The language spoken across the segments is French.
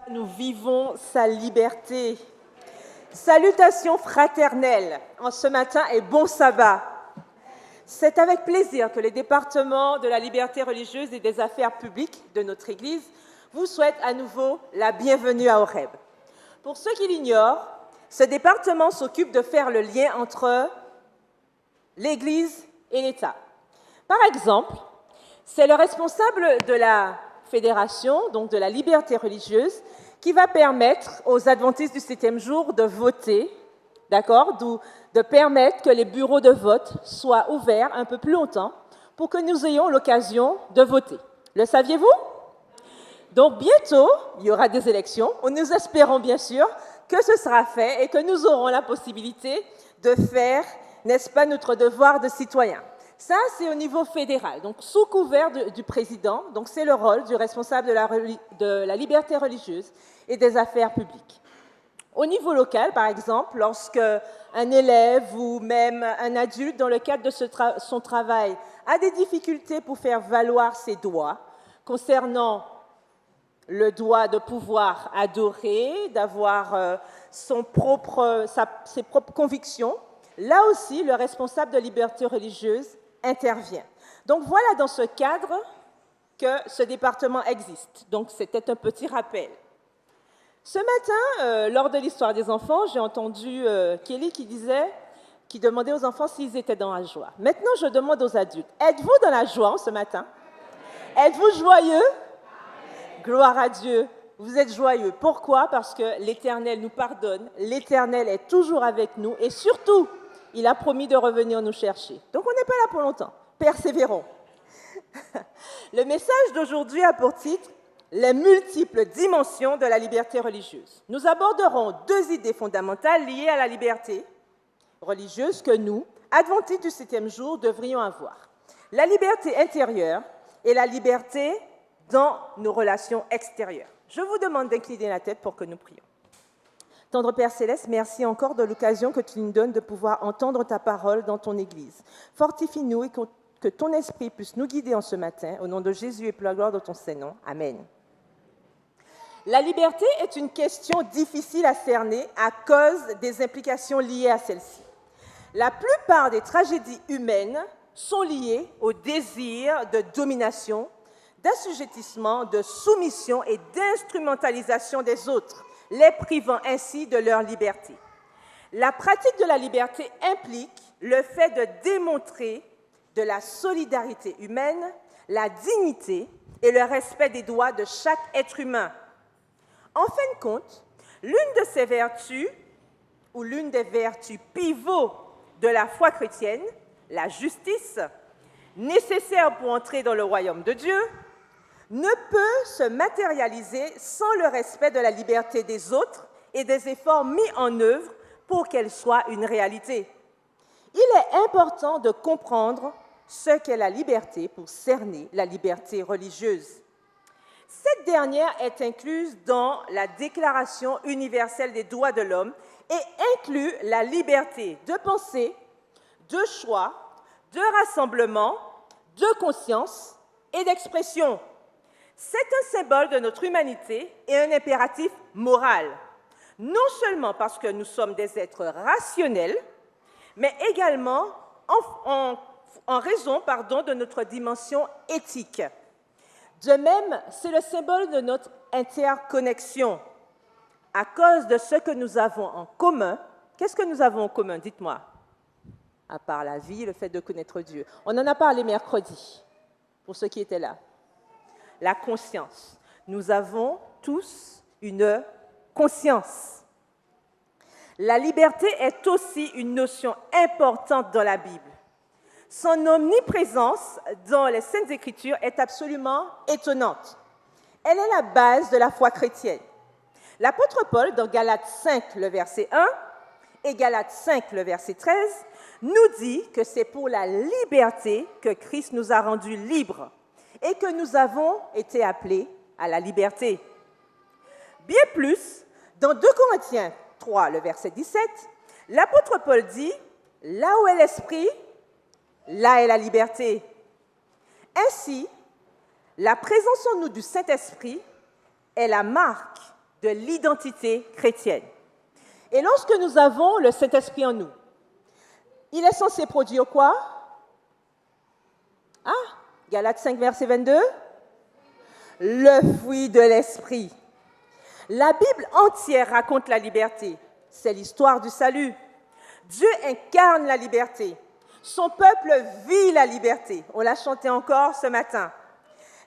Nous vivons sa liberté. Salutations fraternelles en ce matin et bon sabbat. C'est avec plaisir que le département de la liberté religieuse et des affaires publiques de notre Église vous souhaite à nouveau la bienvenue à Horeb. Pour ceux qui l'ignorent, ce département s'occupe de faire le lien entre l'Église et l'État. Par exemple, c'est le responsable de la fédération, donc de la liberté religieuse, qui va permettre aux adventistes du 7e jour de voter, d'accord, de permettre que les bureaux de vote soient ouverts un peu plus longtemps pour que nous ayons l'occasion de voter. Le saviez-vous? Donc bientôt, il y aura des élections. Nous espérons bien sûr que ce sera fait et que nous aurons la possibilité de faire, n'est-ce pas, notre devoir de citoyen. Ça, c'est au niveau fédéral, donc sous couvert du président. Donc c'est le rôle du responsable de la liberté religieuse et des affaires publiques. Au niveau local, par exemple, lorsque un élève ou même un adulte, dans le cadre de son travail, a des difficultés pour faire valoir ses droits concernant le droit de pouvoir adorer, d'avoir ses propres convictions, là aussi, le responsable de liberté religieuse intervient. Donc voilà dans ce cadre que ce département existe. Donc c'était un petit rappel. Ce matin, lors de l'histoire des enfants, j'ai entendu Kelly qui demandait aux enfants s'ils étaient dans la joie. Maintenant, je demande aux adultes, êtes-vous dans la joie ce matin? Êtes-vous joyeux? Gloire à Dieu, vous êtes joyeux. Pourquoi? Parce que l'Éternel nous pardonne, l'Éternel est toujours avec nous et surtout, il a promis de revenir nous chercher. Donc on n'est pas là pour longtemps, persévérons. Le message d'aujourd'hui a pour titre « Les multiples dimensions de la liberté religieuse ». Nous aborderons deux idées fondamentales liées à la liberté religieuse que nous, adventistes du 7e jour, devrions avoir. La liberté intérieure et la liberté dans nos relations extérieures. Je vous demande d'incliner la tête pour que nous prions. Tendre Père Céleste, merci encore de l'occasion que tu nous donnes de pouvoir entendre ta parole dans ton Église. Fortifie-nous et que ton esprit puisse nous guider en ce matin. Au nom de Jésus et pour la gloire de ton Saint-Nom. Amen. La liberté est une question difficile à cerner à cause des implications liées à celle-ci. La plupart des tragédies humaines sont liées au désir de domination, d'assujettissement, de soumission et d'instrumentalisation des autres, les privant ainsi de leur liberté. La pratique de la liberté implique le fait de démontrer de la solidarité humaine, la dignité et le respect des droits de chaque être humain. En fin de compte, l'une de ces vertus, ou l'une des vertus pivots de la foi chrétienne, la justice, nécessaire pour entrer dans le royaume de Dieu, ne peut se matérialiser sans le respect de la liberté des autres et des efforts mis en œuvre pour qu'elle soit une réalité. Il est important de comprendre ce qu'est la liberté pour cerner la liberté religieuse. Cette dernière est incluse dans la Déclaration universelle des droits de l'homme et inclut la liberté de pensée, de choix, de rassemblement, de conscience et d'expression. C'est un symbole de notre humanité et un impératif moral, non seulement parce que nous sommes des êtres rationnels, mais également en raison de notre dimension éthique. De même, c'est le symbole de notre interconnexion. À cause de ce que nous avons en commun, qu'est-ce que nous avons en commun? Dites-moi. À part la vie, le fait de connaître Dieu. On en a parlé mercredi, pour ceux qui étaient là. La conscience. Nous avons tous une conscience. La liberté est aussi une notion importante dans la Bible. Son omniprésence dans les Saintes Écritures est absolument étonnante. Elle est la base de la foi chrétienne. L'apôtre Paul, dans Galates 5, le verset 1, et Galates 5, le verset 13, nous dit que c'est pour la liberté que Christ nous a rendus libres et que nous avons été appelés à la liberté. Bien plus, dans 2 Corinthiens 3, le verset 17, l'apôtre Paul dit « Là où est l'esprit, là est la liberté ». Ainsi, la présence en nous du Saint-Esprit est la marque de l'identité chrétienne. Et lorsque nous avons le Saint-Esprit en nous, il est censé produire quoi? Ah, Galates 5, verset 22. Le fruit de l'Esprit. La Bible entière raconte la liberté. C'est l'histoire du salut. Dieu incarne la liberté. Son peuple vit la liberté. On l'a chanté encore ce matin.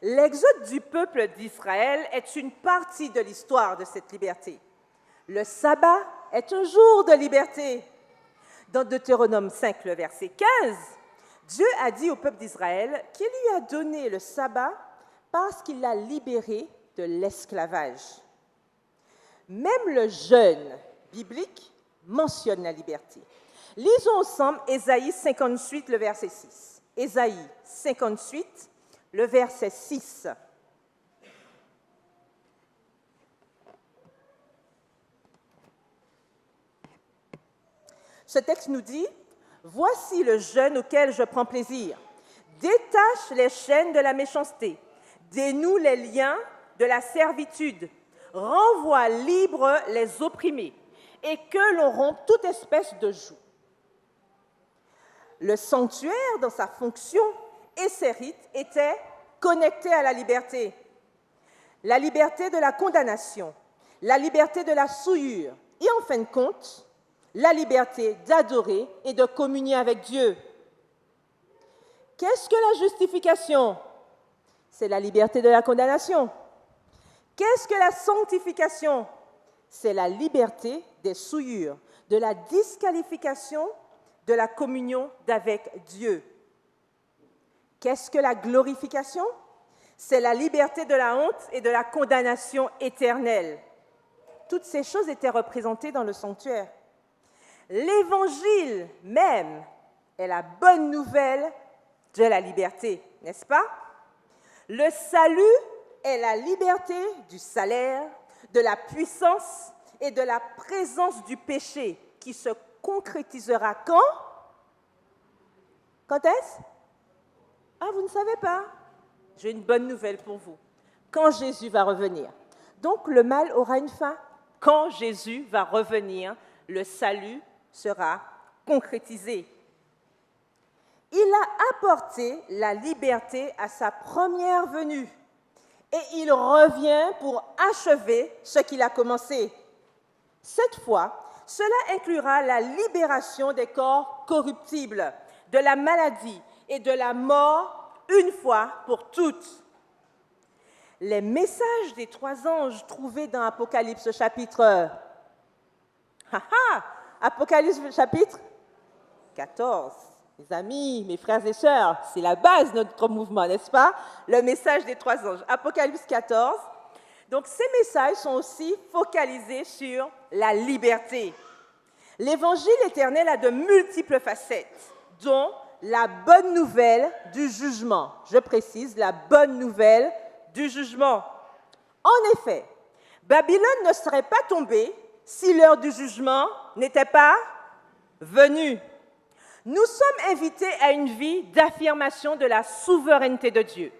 L'exode du peuple d'Israël est une partie de l'histoire de cette liberté. Le sabbat est un jour de liberté. Dans Deutéronome 5, le verset 15, Dieu a dit au peuple d'Israël qu'il lui a donné le sabbat parce qu'il l'a libéré de l'esclavage. Même le jeûne biblique mentionne la liberté. Lisons ensemble Ésaïe 58, le verset 6. Ésaïe 58, le verset 6. Ce texte nous dit « Voici le jeûne auquel je prends plaisir. Détache les chaînes de la méchanceté, dénoue les liens de la servitude, renvoie libres les opprimés, et que l'on rompe toute espèce de joug. » Le sanctuaire, dans sa fonction et ses rites, était connecté à la liberté de la condamnation, la liberté de la souillure, et en fin de compte, la liberté d'adorer et de communier avec Dieu. Qu'est-ce que la justification? C'est la liberté de la condamnation. Qu'est-ce que la sanctification? C'est la liberté des souillures, de la disqualification de la communion d'avec Dieu. Qu'est-ce que la glorification? C'est la liberté de la honte et de la condamnation éternelle. Toutes ces choses étaient représentées dans le sanctuaire. L'Évangile même est la bonne nouvelle de la liberté, n'est-ce pas? Le salut est la liberté du salaire, de la puissance et de la présence du péché qui se concrétisera quand? Quand est-ce? Ah, vous ne savez pas? J'ai une bonne nouvelle pour vous. Quand Jésus va revenir. Donc le mal aura une fin. Quand Jésus va revenir, le salut sera concrétisé. Il a apporté la liberté à sa première venue et il revient pour achever ce qu'il a commencé. Cette fois, cela inclura la libération des corps corruptibles, de la maladie et de la mort une fois pour toutes. Les messages des 3 anges trouvés dans Apocalypse chapitre... Apocalypse chapitre 14. Mes amis, mes frères et sœurs, c'est la base de notre mouvement, n'est-ce pas? Le message des 3 anges. Apocalypse 14. Donc, ces messages sont aussi focalisés sur la liberté. L'Évangile éternel a de multiples facettes, dont la bonne nouvelle du jugement. Je précise, la bonne nouvelle du jugement. En effet, Babylone ne serait pas tombée si l'heure du jugement n'était pas venue. Nous sommes invités à une vie d'affirmation de la souveraineté de Dieu.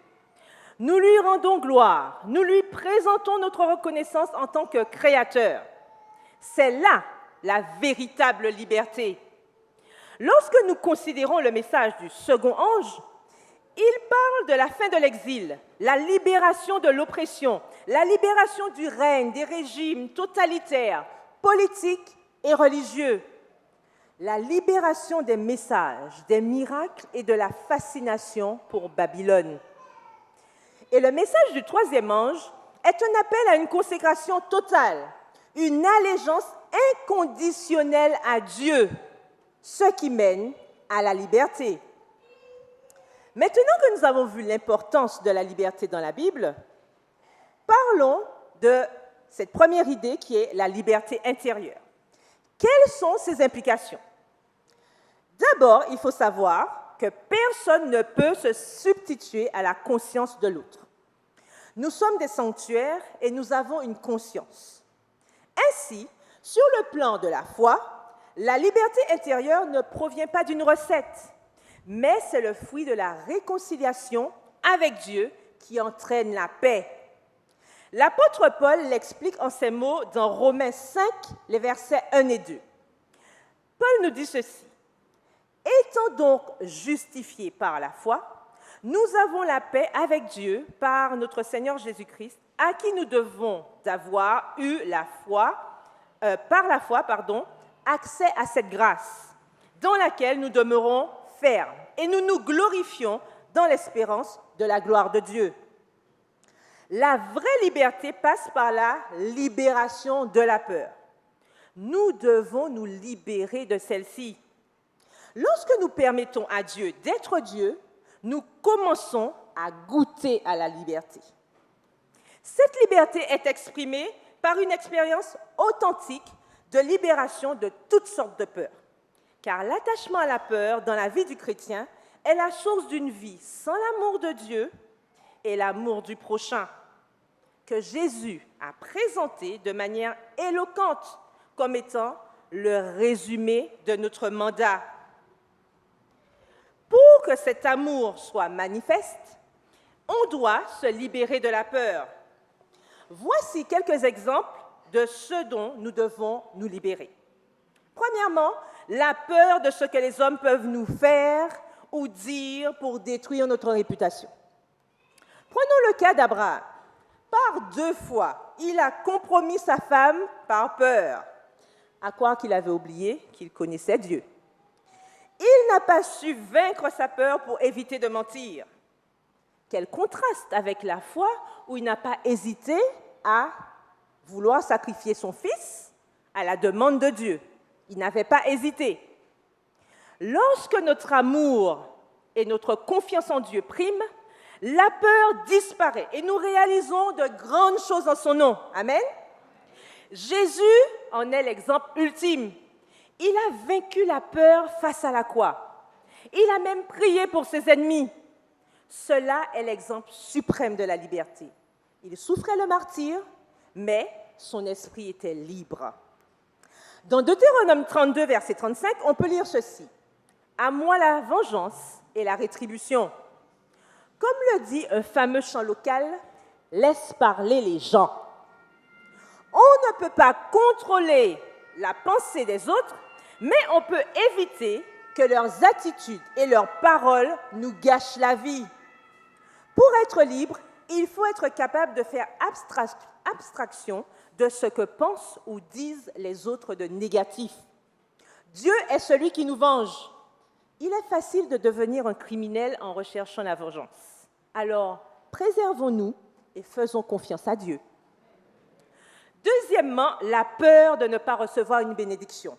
Nous lui rendons gloire, nous lui présentons notre reconnaissance en tant que créateur. C'est là la véritable liberté. Lorsque nous considérons le message du second ange, il parle de la fin de l'exil, la libération de l'oppression, la libération du règne des régimes totalitaires, politiques et religieux, la libération des messages, des miracles et de la fascination pour Babylone. Et le message du troisième ange est un appel à une consécration totale, une allégeance inconditionnelle à Dieu, ce qui mène à la liberté. Maintenant que nous avons vu l'importance de la liberté dans la Bible, parlons de cette première idée qui est la liberté intérieure. Quelles sont ses implications? D'abord, il faut savoir que personne ne peut se substituer à la conscience de l'autre. Nous sommes des sanctuaires et nous avons une conscience. Ainsi, sur le plan de la foi, la liberté intérieure ne provient pas d'une recette, mais c'est le fruit de la réconciliation avec Dieu qui entraîne la paix. L'apôtre Paul l'explique en ces mots dans Romains 5, les versets 1 et 2. Paul nous dit ceci. Étant donc justifiés par la foi, nous avons la paix avec Dieu par notre Seigneur Jésus-Christ, à qui nous devons d'avoir eu par la foi, accès à cette grâce, dans laquelle nous demeurons fermes, et nous nous glorifions dans l'espérance de la gloire de Dieu. La vraie liberté passe par la libération de la peur. Nous devons nous libérer de celle-ci. Lorsque nous permettons à Dieu d'être Dieu, nous commençons à goûter à la liberté. Cette liberté est exprimée par une expérience authentique de libération de toutes sortes de peurs. Car l'attachement à la peur dans la vie du chrétien est la source d'une vie sans l'amour de Dieu et l'amour du prochain, que Jésus a présenté de manière éloquente comme étant le résumé de notre mandat. Pour que cet amour soit manifeste, on doit se libérer de la peur. Voici quelques exemples de ce dont nous devons nous libérer. Premièrement, la peur de ce que les hommes peuvent nous faire ou dire pour détruire notre réputation. Prenons le cas d'Abraham. Par 2 fois, il a compromis sa femme par peur, à croire qu'il avait oublié qu'il connaissait Dieu. Il n'a pas su vaincre sa peur pour éviter de mentir. Quel contraste avec la foi où il n'a pas hésité à vouloir sacrifier son fils à la demande de Dieu. Il n'avait pas hésité. Lorsque notre amour et notre confiance en Dieu priment, la peur disparaît et nous réalisons de grandes choses en son nom. Amen. Jésus en est l'exemple ultime. Il a vaincu la peur face à la croix. Il a même prié pour ses ennemis. Cela est l'exemple suprême de la liberté. Il souffrait le martyre, mais son esprit était libre. Dans Deutéronome 32, verset 35, on peut lire ceci. « À moi la vengeance et la rétribution. » Comme le dit un fameux chant local, « Laisse parler les gens. » On ne peut pas contrôler la pensée des autres, mais on peut éviter que leurs attitudes et leurs paroles nous gâchent la vie. Pour être libre, il faut être capable de faire abstraction de ce que pensent ou disent les autres de négatif. Dieu est celui qui nous venge. Il est facile de devenir un criminel en recherchant la vengeance. Alors, préservons-nous et faisons confiance à Dieu. Deuxièmement, la peur de ne pas recevoir une bénédiction.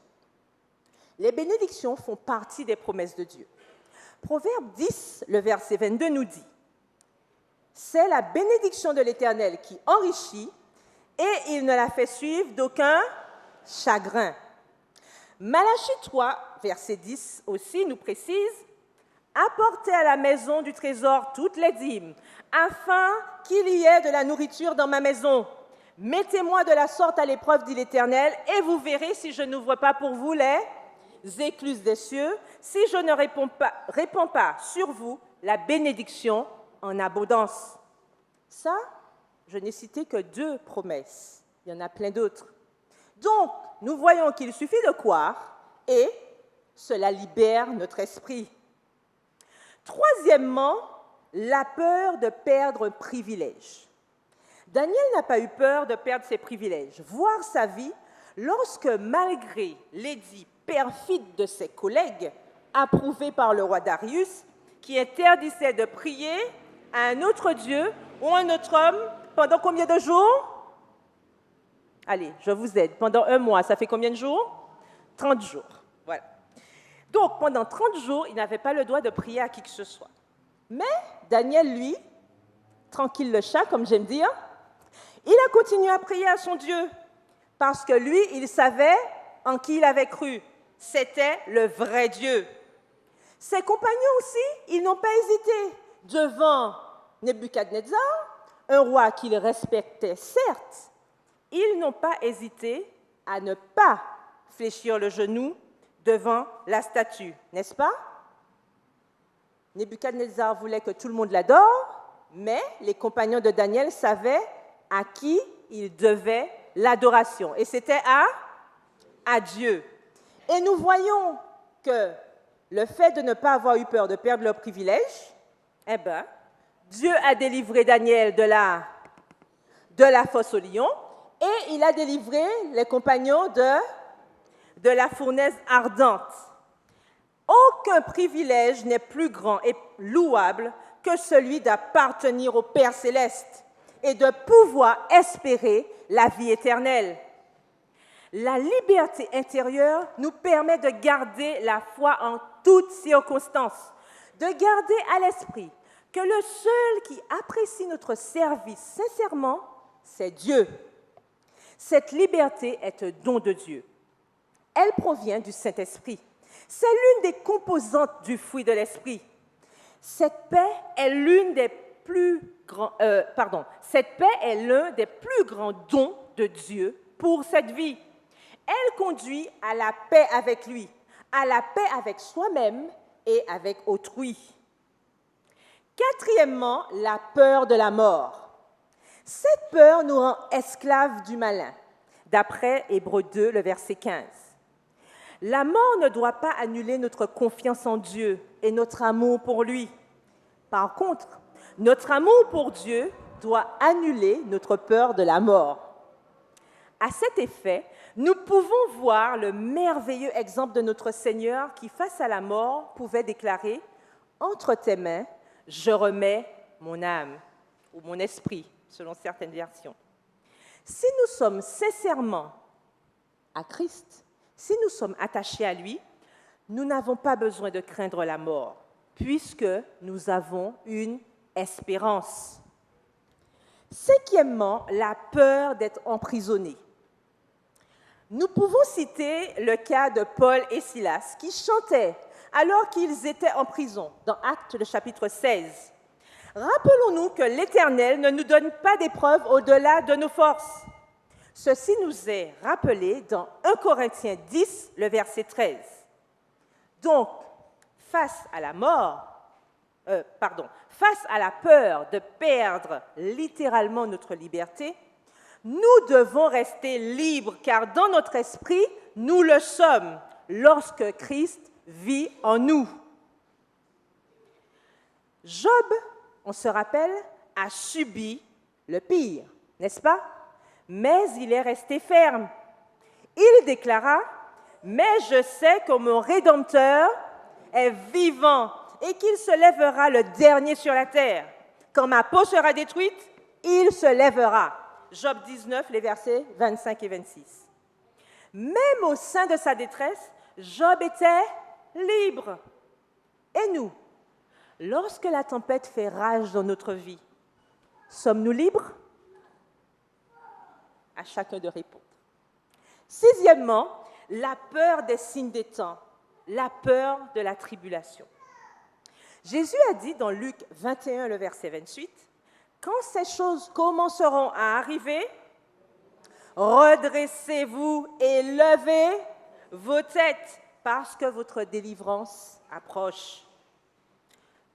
Les bénédictions font partie des promesses de Dieu. Proverbe 10, le verset 22 nous dit « C'est la bénédiction de l'Éternel qui enrichit et il ne la fait suivre d'aucun chagrin. » Malachie 3, verset 10 aussi nous précise « Apportez à la maison du trésor toutes les dîmes, afin qu'il y ait de la nourriture dans ma maison. Mettez-moi de la sorte à l'épreuve, dit l'Éternel, et vous verrez si je n'ouvre pas pour vous les écluses des cieux, si je ne répands pas sur vous la bénédiction en abondance. » Ça, je n'ai cité que 2 promesses. Il y en a plein d'autres. Donc, nous voyons qu'il suffit de croire et cela libère notre esprit. Troisièmement, la peur de perdre un privilège. Daniel n'a pas eu peur de perdre ses privilèges, voire sa vie, lorsque, malgré l'édit perfide de ses collègues, approuvé par le roi Darius, qui interdisait de prier à un autre Dieu ou un autre homme pendant combien de jours? Allez, je vous aide. Pendant 1 mois, ça fait combien de jours? 30 jours. Voilà. Donc, pendant 30 jours, il n'avait pas le droit de prier à qui que ce soit. Mais Daniel, lui, tranquille le chat, comme j'aime dire, il a continué à prier à son Dieu, parce que lui, il savait en qui il avait cru. C'était le vrai Dieu. Ses compagnons aussi, ils n'ont pas hésité devant Nebuchadnezzar, un roi qu'ils respectaient certes. Ils n'ont pas hésité à ne pas fléchir le genou devant la statue, n'est-ce pas? Nebuchadnezzar voulait que tout le monde l'adore, mais les compagnons de Daniel savaient à qui ils devaient l'adoration. Et c'était à Dieu. Et nous voyons que le fait de ne pas avoir eu peur de perdre leur privilège, eh bien, Dieu a délivré Daniel de la fosse au lion et il a délivré les compagnons de la fournaise ardente. Aucun privilège n'est plus grand et louable que celui d'appartenir au Père céleste et de pouvoir espérer la vie éternelle. La liberté intérieure nous permet de garder la foi en toutes circonstances, de garder à l'esprit que le seul qui apprécie notre service sincèrement, c'est Dieu. Cette liberté est un don de Dieu. Elle provient du Saint-Esprit. C'est l'une des composantes du fruit de l'Esprit. Cette paix est l'un des plus grands dons de Dieu pour cette vie. Elle conduit à la paix avec lui, à la paix avec soi-même et avec autrui. Quatrièmement, la peur de la mort. Cette peur nous rend esclaves du malin, d'après Hébreux 2, le verset 15. La mort ne doit pas annuler notre confiance en Dieu et notre amour pour lui. Par contre, notre amour pour Dieu doit annuler notre peur de la mort. À cet effet, nous pouvons voir le merveilleux exemple de notre Seigneur qui, face à la mort, pouvait déclarer « Entre tes mains, je remets mon âme » ou « mon esprit », selon certaines versions. Si nous sommes sincèrement à Christ, si nous sommes attachés à lui, nous n'avons pas besoin de craindre la mort, puisque nous avons une espérance. Cinquièmement, la peur d'être emprisonné. Nous pouvons citer le cas de Paul et Silas qui chantaient alors qu'ils étaient en prison, dans Actes, le chapitre 16. Rappelons-nous que l'Éternel ne nous donne pas d'épreuves au-delà de nos forces. Ceci nous est rappelé dans 1 Corinthiens 10, le verset 13. Donc, face à la peur de perdre littéralement notre liberté, nous devons rester libres, car dans notre esprit, nous le sommes, lorsque Christ vit en nous. Job, on se rappelle, a subi le pire, n'est-ce pas? Mais il est resté ferme. Il déclara, « Mais je sais que mon Rédempteur est vivant et qu'il se lèvera le dernier sur la terre. Quand ma peau sera détruite, il se lèvera. » Job 19, les versets 25 et 26. Même au sein de sa détresse, Job était libre. Et nous, lorsque la tempête fait rage dans notre vie, sommes-nous libres? À chacun de répondre. Sixièmement, la peur des signes des temps, la peur de la tribulation. Jésus a dit dans Luc 21, le verset 28, « Quand ces choses commenceront à arriver, redressez-vous et levez vos têtes, parce que votre délivrance approche. »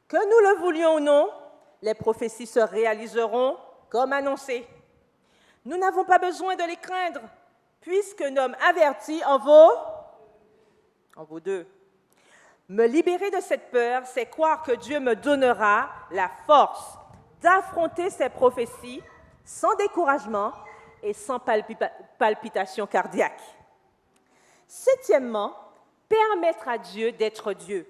Que nous le voulions ou non, les prophéties se réaliseront comme annoncé. Nous n'avons pas besoin de les craindre, puisqu'un homme averti en vaut deux. Me libérer de cette peur, c'est croire que Dieu me donnera la force d'affronter ces prophéties sans découragement et sans palpitation cardiaque. Septièmement, permettre à Dieu d'être Dieu.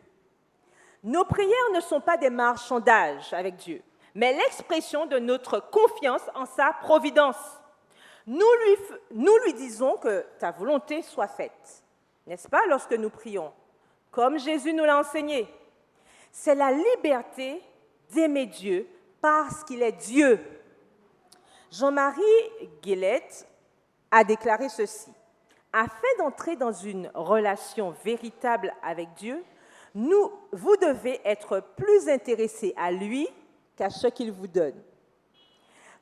Nos prières ne sont pas des marchandages avec Dieu, mais l'expression de notre confiance en sa providence. Nous lui disons que ta volonté soit faite, n'est-ce pas, lorsque nous prions, comme Jésus nous l'a enseigné. C'est la liberté d'aimer Dieu parce qu'il est Dieu. Jean-Marie Guélette a déclaré ceci. Afin d'entrer dans une relation véritable avec Dieu, vous devez être plus intéressé à lui qu'à ce qu'il vous donne.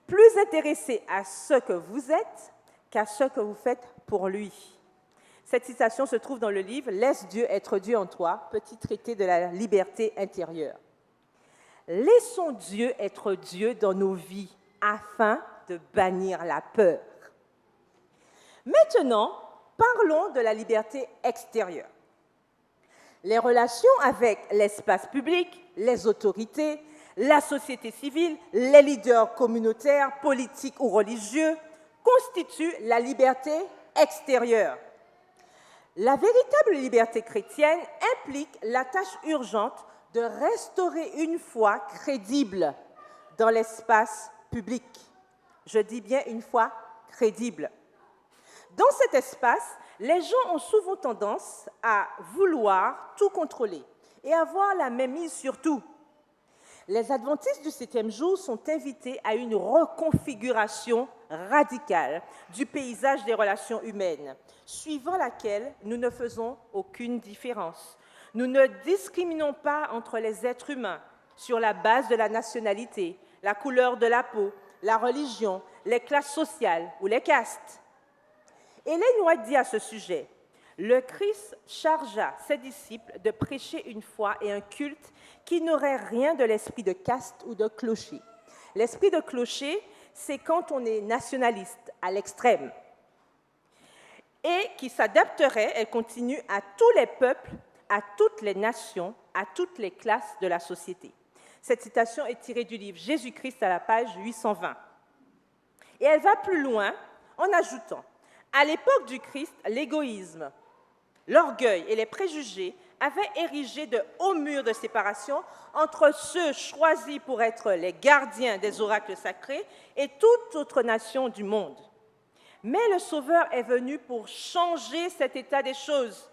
Plus intéressé à ce que vous êtes qu'à ce que vous faites pour lui. Cette citation se trouve dans le livre « Laisse Dieu être Dieu en toi », petit traité de la liberté intérieure. Laissons Dieu être Dieu dans nos vies afin de bannir la peur. Maintenant, parlons de la liberté extérieure. Les relations avec l'espace public, les autorités, la société civile, les leaders communautaires, politiques ou religieux constituent la liberté extérieure. La véritable liberté chrétienne implique la tâche urgente de restaurer une foi crédible dans l'espace public. Je dis bien une foi crédible. Dans cet espace, les gens ont souvent tendance à vouloir tout contrôler et avoir la mainmise sur tout. Les adventistes du 7e jour sont invités à une reconfiguration radicale du paysage des relations humaines, suivant laquelle nous ne faisons aucune différence. Nous ne discriminons pas entre les êtres humains sur la base de la nationalité, la couleur de la peau, la religion, les classes sociales ou les castes. Ellen White dit à ce sujet, « Le Christ chargea ses disciples de prêcher une foi et un culte qui n'aurait rien de l'esprit de caste ou de clocher. L'esprit de clocher, c'est quand on est nationaliste à l'extrême et qui s'adapterait, elle continue, à tous les peuples, à toutes les nations, à toutes les classes de la société. » Cette citation est tirée du livre « Jésus-Christ » à la page 820. Et elle va plus loin en ajoutant « À l'époque du Christ, l'égoïsme, l'orgueil et les préjugés avaient érigé de hauts murs de séparation entre ceux choisis pour être les gardiens des oracles sacrés et toute autre nation du monde. Mais le Sauveur est venu pour changer cet état des choses.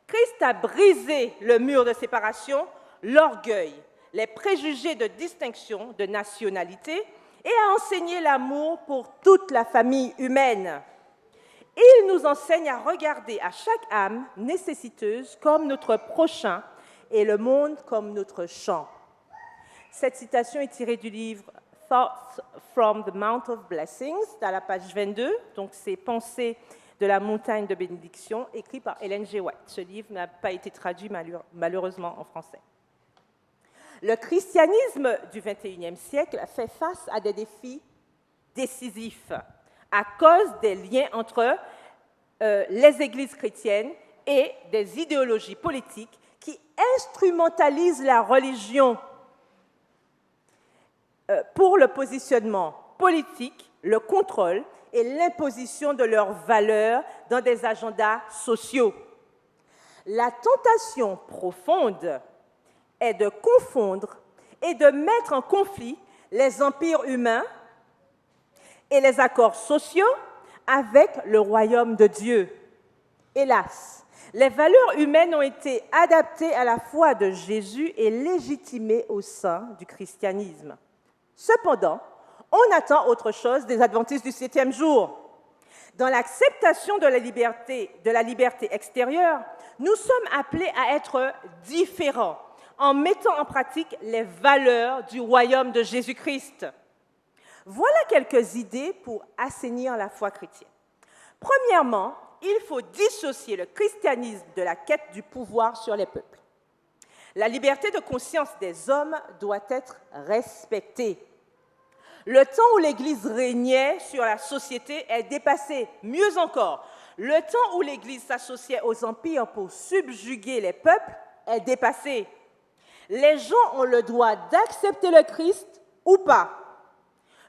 Christ a brisé le mur de séparation, l'orgueil, les préjugés de distinction, de nationalité, et a enseigné l'amour pour toute la famille humaine. Il nous enseigne à regarder à chaque âme nécessiteuse comme notre prochain et le monde comme notre champ. » Cette citation est tirée du livre « Thoughts from the Mount of Blessings » à la page 22, donc c'est « Pensées de la montagne de bénédiction » écrit par Ellen G. White. Ce livre n'a pas été traduit malheureusement en français. Le christianisme du XXIe siècle fait face à des défis décisifs à cause des liens entre les églises chrétiennes et des idéologies politiques qui instrumentalisent la religion pour le positionnement politique, le contrôle et l'imposition de leurs valeurs dans des agendas sociaux. La tentation profonde est de confondre et de mettre en conflit les empires humains et les accords sociaux avec le royaume de Dieu. Hélas, les valeurs humaines ont été adaptées à la foi de Jésus et légitimées au sein du christianisme. Cependant, on attend autre chose des adventistes du 7e jour. Dans l'acceptation de la liberté extérieure, nous sommes appelés à être différents en mettant en pratique les valeurs du royaume de Jésus-Christ. Voilà quelques idées pour assainir la foi chrétienne. Premièrement, il faut dissocier le christianisme de la quête du pouvoir sur les peuples. La liberté de conscience des hommes doit être respectée. Le temps où l'Église régnait sur la société est dépassé. Mieux encore, le temps où l'Église s'associait aux empires pour subjuguer les peuples est dépassé. Les gens ont le droit d'accepter le Christ ou pas.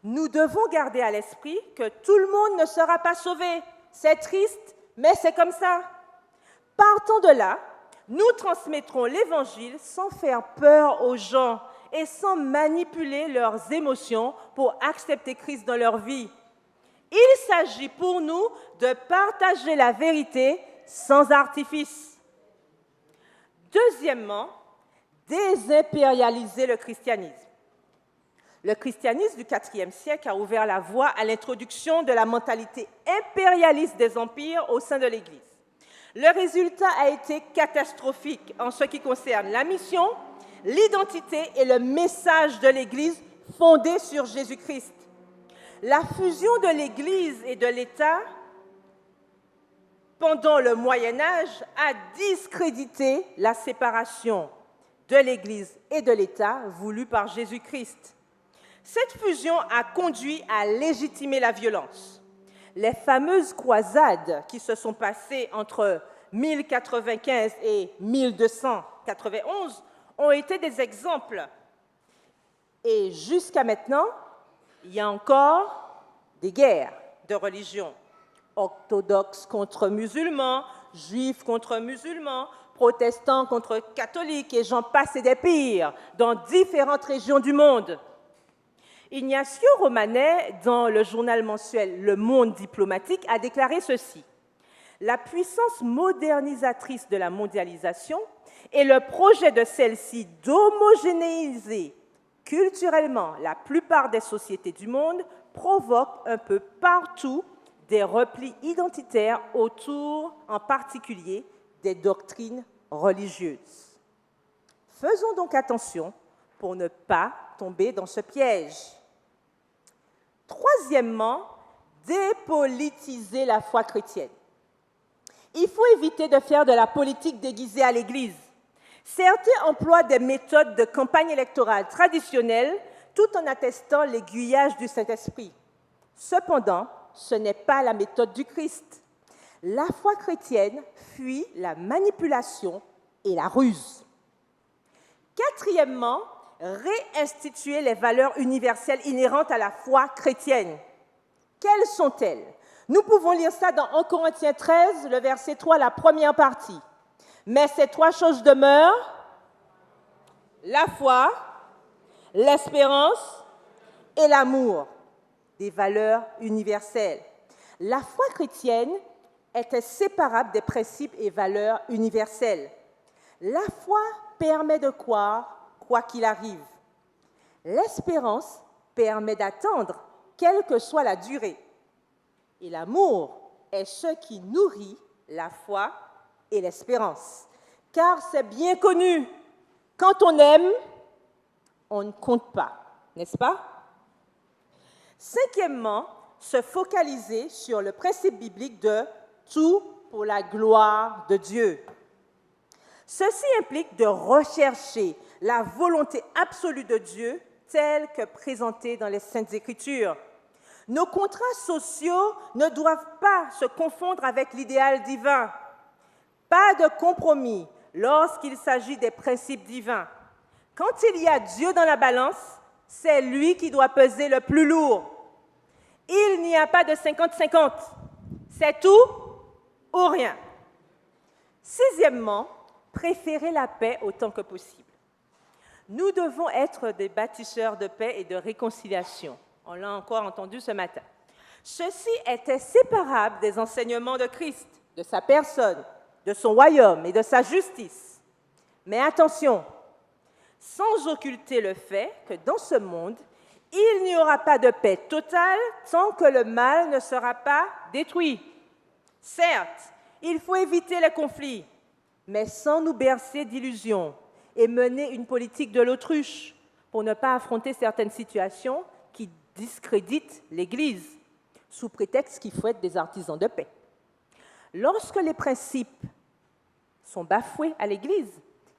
Nous devons garder à l'esprit que tout le monde ne sera pas sauvé. C'est triste, mais c'est comme ça. Partant de là, nous transmettrons l'Évangile sans faire peur aux gens et sans manipuler leurs émotions pour accepter Christ dans leur vie. Il s'agit pour nous de partager la vérité sans artifice. Deuxièmement, désimpérialiser le christianisme. Le christianisme du IVe siècle a ouvert la voie à l'introduction de la mentalité impérialiste des empires au sein de l'Église. Le résultat a été catastrophique en ce qui concerne la mission, l'identité et le message de l'Église fondé sur Jésus-Christ. La fusion de l'Église et de l'État pendant le Moyen-Âge a discrédité la séparation de l'Église et de l'État voulue par Jésus-Christ. Cette fusion a conduit à légitimer la violence. Les fameuses croisades qui se sont passées entre 1095 et 1291 ont été des exemples. Et jusqu'à maintenant, il y a encore des guerres de religion. Orthodoxes contre musulmans, juifs contre musulmans, protestants contre catholiques, et j'en passe et des pires, dans différentes régions du monde. Ignacio Romanet, dans le journal mensuel Le Monde diplomatique, a déclaré ceci: « La puissance modernisatrice de la mondialisation et le projet de celle-ci d'homogénéiser culturellement la plupart des sociétés du monde provoquent un peu partout des replis identitaires autour, en particulier, des doctrines religieuses. » Faisons donc attention pour ne pas tomber dans ce piège. Troisièmement, dépolitiser la foi chrétienne. Il faut éviter de faire de la politique déguisée à l'Église. Certains emploient des méthodes de campagne électorale traditionnelles tout en attestant l'aiguillage du Saint-Esprit. Cependant, ce n'est pas la méthode du Christ. La foi chrétienne fuit la manipulation et la ruse. Quatrièmement, réinstituer les valeurs universelles inhérentes à la foi chrétienne. Quelles sont-elles? Nous pouvons lire ça dans 1 Corinthiens 13, le verset 3, la première partie. Mais ces trois choses demeurent: la foi, l'espérance et l'amour, des valeurs universelles. La foi chrétienne est inséparable des principes et valeurs universelles. La foi permet de croire quoi qu'il arrive. L'espérance permet d'attendre, quelle que soit la durée. Et l'amour est ce qui nourrit la foi et l'espérance. Car c'est bien connu, quand on aime, on ne compte pas, n'est-ce pas? Cinquièmement, se focaliser sur le principe biblique de « tout pour la gloire de Dieu ». Ceci implique de rechercher la volonté absolue de Dieu telle que présentée dans les Saintes Écritures. Nos contrats sociaux ne doivent pas se confondre avec l'idéal divin. Pas de compromis lorsqu'il s'agit des principes divins. Quand il y a Dieu dans la balance, c'est lui qui doit peser le plus lourd. Il n'y a pas de 50-50. C'est tout ou rien. Sixièmement, préférer la paix autant que possible. Nous devons être des bâtisseurs de paix et de réconciliation. On l'a encore entendu ce matin. Ceci est inséparable des enseignements de Christ, de sa personne, de son royaume et de sa justice. Mais attention, sans occulter le fait que dans ce monde, il n'y aura pas de paix totale tant que le mal ne sera pas détruit. Certes, il faut éviter les conflits, mais sans nous bercer d'illusions et mener une politique de l'autruche pour ne pas affronter certaines situations qui discréditent l'Église, sous prétexte qu'il faut être des artisans de paix. Lorsque les principes sont bafoués à l'Église,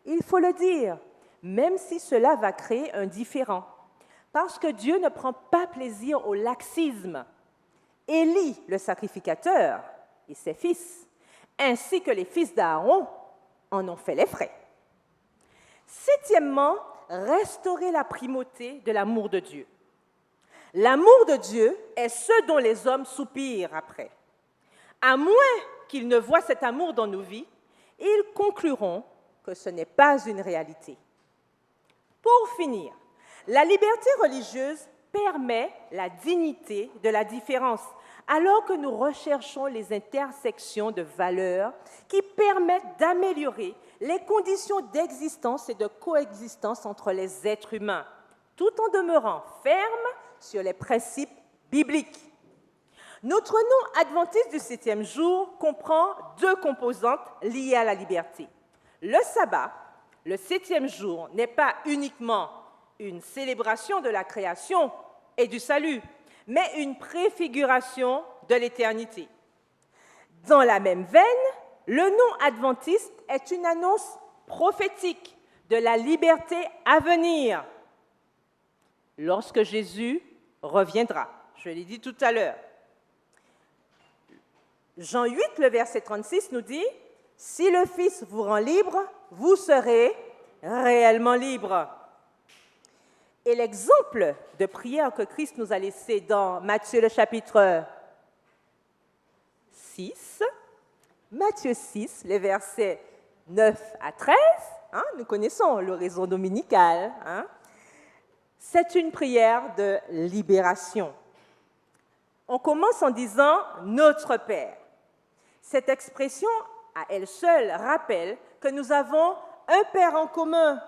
il faut le dire, même si cela va créer un différend, parce que Dieu ne prend pas plaisir au laxisme. Élie, le sacrificateur, et ses fils, ainsi que les fils d'Aaron, en ont fait les frais. Septièmement, restaurer la primauté de l'amour de Dieu. L'amour de Dieu est ce dont les hommes soupirent après. À moins qu'ils ne voient cet amour dans nos vies, ils concluront que ce n'est pas une réalité. Pour finir, la liberté religieuse permet la dignité de la différence, alors que nous recherchons les intersections de valeurs qui permettent d'améliorer les conditions d'existence et de coexistence entre les êtres humains, tout en demeurant fermes sur les principes bibliques. Notre nom adventiste du 7e jour comprend deux composantes liées à la liberté. Le sabbat, le 7e jour, n'est pas uniquement une célébration de la création et du salut, mais une préfiguration de l'éternité. Dans la même veine, le nom adventiste est une annonce prophétique de la liberté à venir. lorsque Jésus reviendra. Je l'ai dit tout à l'heure. Jean 8, le verset 36 nous dit « Si le Fils vous rend libre, vous serez réellement libre. » Et l'exemple de prière que Christ nous a laissé dans Matthieu le chapitre 6, Matthieu 6, les versets 9 à 13, nous connaissons l'oraison dominicale, c'est une prière de libération. On commence en disant « Notre Père ». Cette expression, à elle seule, rappelle que nous avons un Père en commun.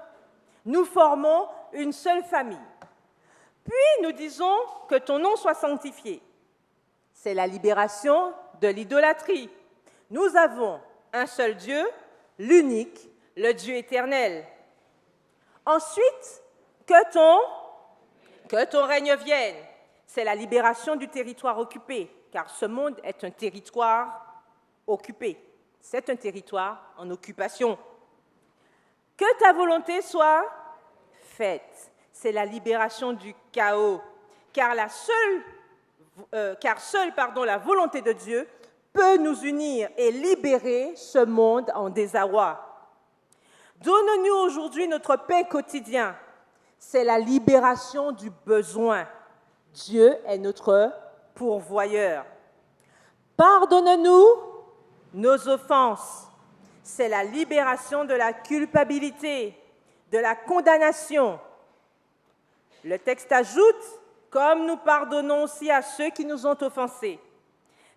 Nous formons une seule famille. Puis nous disons que ton nom soit sanctifié. C'est la libération de l'idolâtrie. Nous avons un seul Dieu, l'unique, le Dieu éternel. Ensuite, que ton règne vienne. C'est la libération du territoire occupé, car ce monde est un territoire occupé. C'est un territoire en occupation. Que ta volonté soit faite. C'est la libération du chaos, car seule la volonté de Dieu peut nous unir et libérer ce monde en désarroi. Donne-nous aujourd'hui notre pain quotidien. C'est la libération du besoin. Dieu est notre pourvoyeur. Pardonne-nous nos offenses. C'est la libération de la culpabilité, de la condamnation. Le texte ajoute, comme nous pardonnons aussi à ceux qui nous ont offensés.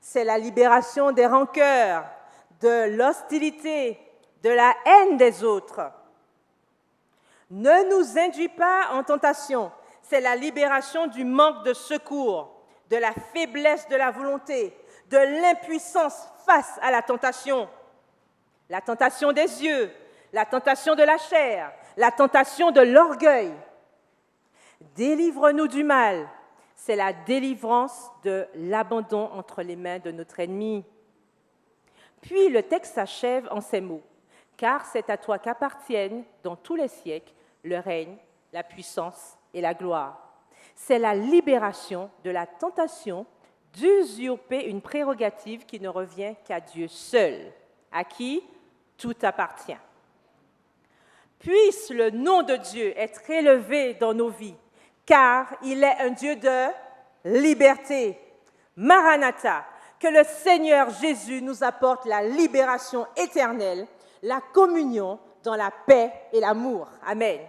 C'est la libération des rancœurs, de l'hostilité, de la haine des autres. Ne nous induis pas en tentation. C'est la libération du manque de secours, de la faiblesse de la volonté, de l'impuissance face à la tentation des yeux, la tentation de la chair, la tentation de l'orgueil. Délivre-nous du mal. C'est la délivrance de l'abandon entre les mains de notre ennemi. Puis le texte s'achève en ces mots. Car c'est à toi qu'appartiennent dans tous les siècles le règne, la puissance et la gloire. C'est la libération de la tentation d'usurper une prérogative qui ne revient qu'à Dieu seul, à qui tout appartient. Puisse le nom de Dieu être élevé dans nos vies, car il est un Dieu de liberté. Maranatha, que le Seigneur Jésus nous apporte la libération éternelle, la communion dans la paix et l'amour. Amen.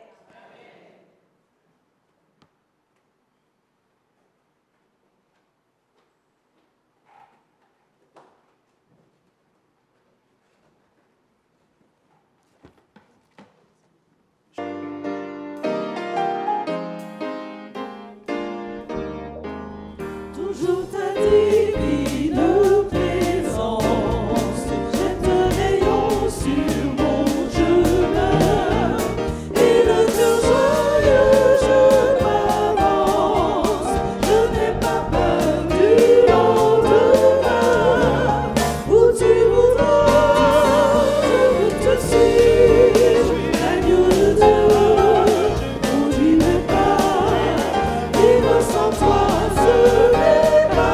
Toujours ta divine présence, jette un rayon sur mon chemin, et le cœur joyeux je m'avance, je n'ai pas peur du lendemain, où tu voudras, je te suis, l'agneau de Dieu, conduis mes pas, vivre sans toi, ce n'est pas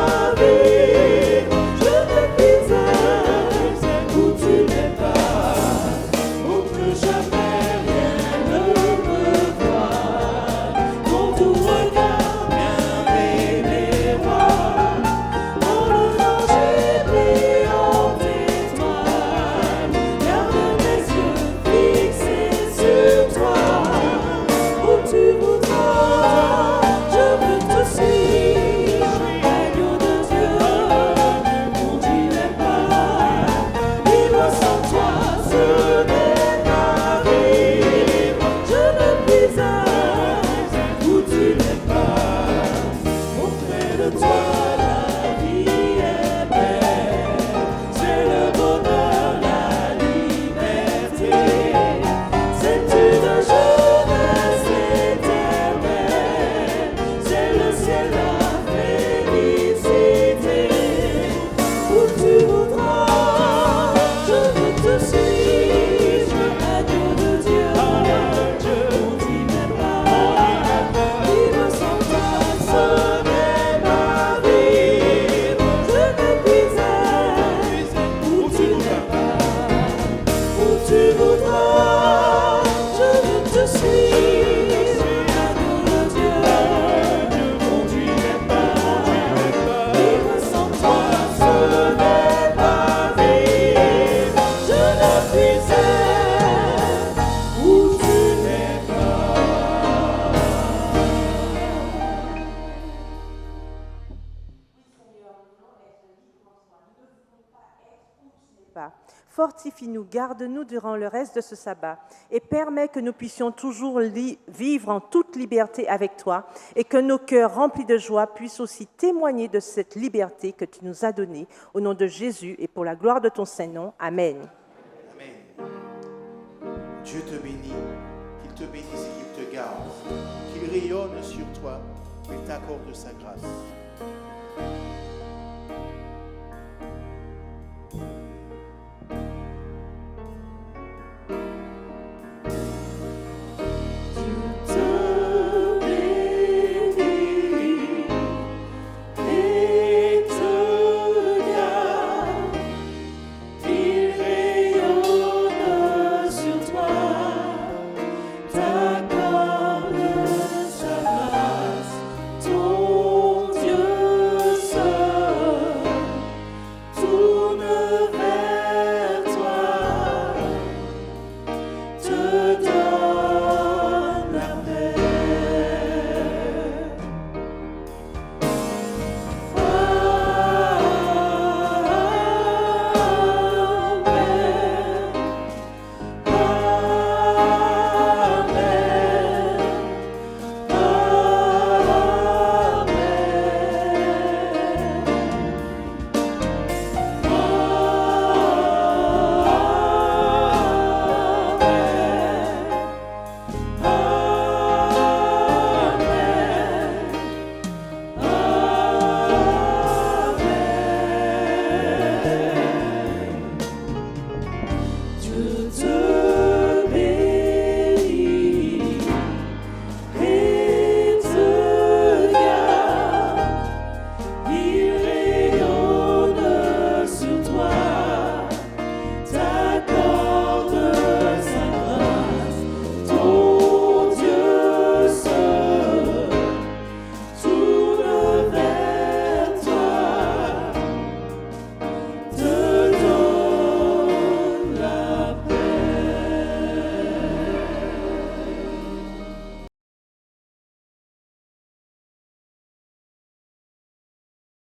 pas. Fortifie-nous, garde-nous durant le reste de ce sabbat et permets que nous puissions toujours vivre en toute liberté avec toi et que nos cœurs remplis de joie puissent aussi témoigner de cette liberté que tu nous as donnée. Au nom de Jésus et pour la gloire de ton Saint-Nom. Amen. Amen. Dieu te bénit, qu'il te bénisse et qu'il te garde, qu'il rayonne sur toi et t'accorde sa grâce.